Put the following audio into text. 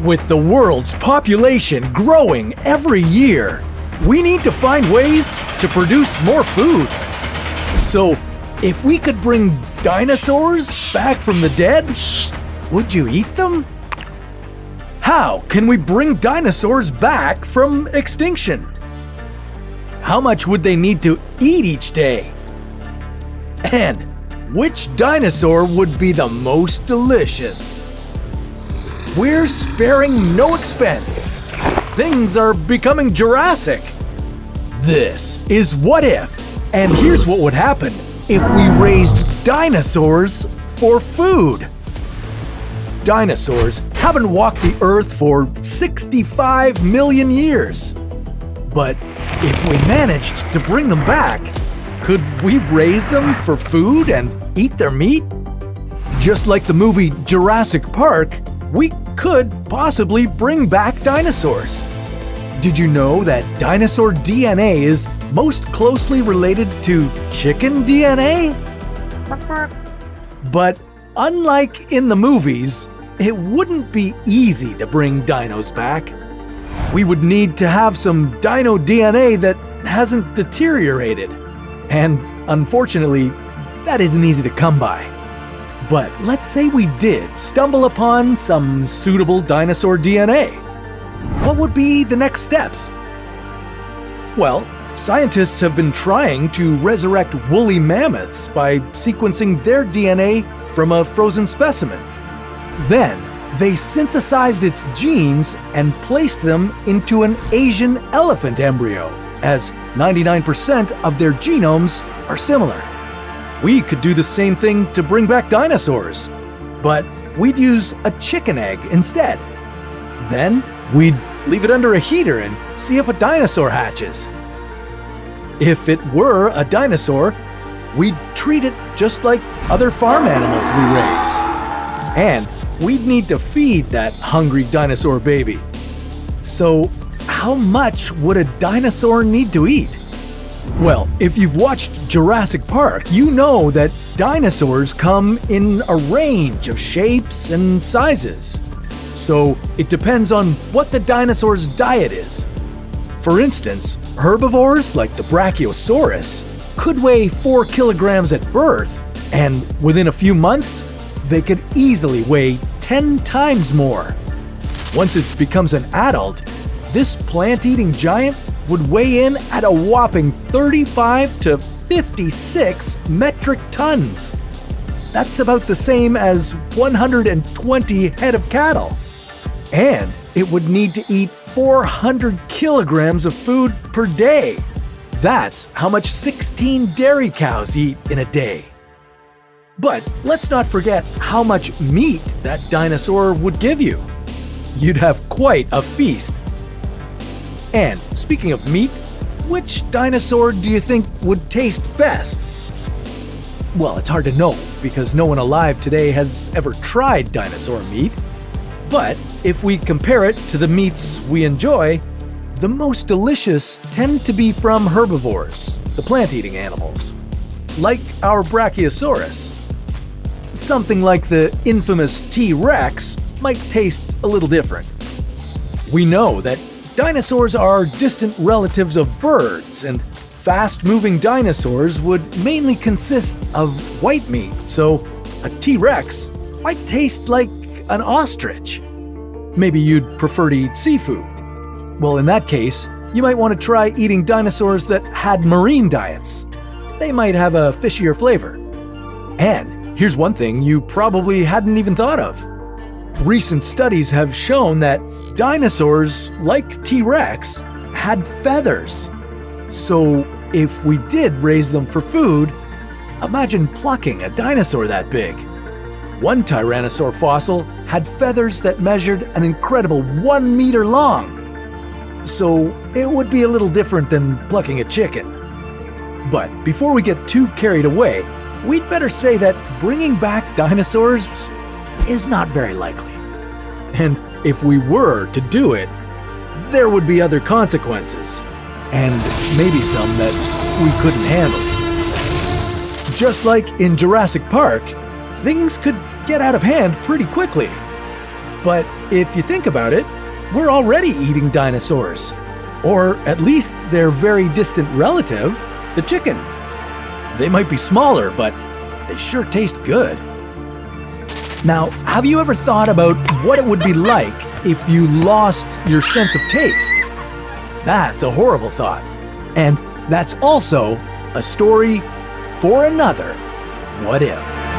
With the world's population growing every year, we need to find ways to produce more food. So, if we could bring dinosaurs back from the dead, would you eat them? How can we bring dinosaurs back from extinction? How much would they need to eat each day? And which dinosaur would be the most delicious? We're sparing no expense. Things are becoming Jurassic. This is What If, and here's what would happen if we raised dinosaurs for food. Dinosaurs haven't walked the Earth for 65 million years. But if we managed to bring them back, could we raise them for food and eat their meat? Just like the movie Jurassic Park, we could possibly bring back dinosaurs. Did you know that dinosaur DNA is most closely related to chicken DNA? But unlike in the movies, it wouldn't be easy to bring dinos back. We would need to have some dino DNA that hasn't deteriorated. And unfortunately, that isn't easy to come by. But let's say we did stumble upon some suitable dinosaur DNA. What would be the next steps? Well, scientists have been trying to resurrect woolly mammoths by sequencing their DNA from a frozen specimen. Then, they synthesized its genes and placed them into an Asian elephant embryo, as 99% of their genomes are similar. We could do the same thing to bring back dinosaurs, but we'd use a chicken egg instead. Then, we'd leave it under a heater and see if a dinosaur hatches. If it were a dinosaur, we'd treat it just like other farm animals we raise. And we'd need to feed that hungry dinosaur baby. So, how much would a dinosaur need to eat? Well, if you've watched Jurassic Park, you know that dinosaurs come in a range of shapes and sizes. So, it depends on what the dinosaur's diet is. For instance, herbivores like the Brachiosaurus could weigh 4 kilograms at birth, and within a few months, they could easily weigh 10 times more. Once it becomes an adult, this plant-eating giant would weigh in at a whopping 35 to 56 metric tons. That's about the same as 120 head of cattle. And it would need to eat 400 kilograms of food per day. That's how much 16 dairy cows eat in a day. But let's not forget how much meat that dinosaur would give you. You'd have quite a feast. And speaking of meat, which dinosaur do you think would taste best? Well, it's hard to know because no one alive today has ever tried dinosaur meat. But if we compare it to the meats we enjoy, the most delicious tend to be from herbivores, the plant-eating animals, like our Brachiosaurus. Something like the infamous T-Rex might taste a little different. We know that dinosaurs are distant relatives of birds, and fast-moving dinosaurs would mainly consist of white meat, so a T-Rex might taste like an ostrich. Maybe you'd prefer to eat seafood. Well, in that case, you might want to try eating dinosaurs that had marine diets. They might have a fishier flavor. And here's one thing you probably hadn't even thought of. Recent studies have shown that dinosaurs, like T-Rex, had feathers. So if we did raise them for food, imagine plucking a dinosaur that big. One Tyrannosaur fossil had feathers that measured an incredible 1 meter long. So it would be a little different than plucking a chicken. But before we get too carried away, we'd better say that bringing back dinosaurs is not very likely. And if we were to do it, there would be other consequences, and maybe some that we couldn't handle. Just like in Jurassic Park, things could get out of hand pretty quickly. But if you think about it, we're already eating dinosaurs. Or at least their very distant relative, the chicken. They might be smaller, but they sure taste good. Now, have you ever thought about what it would be like if you lost your sense of taste? That's a horrible thought. And that's also a story for another What If.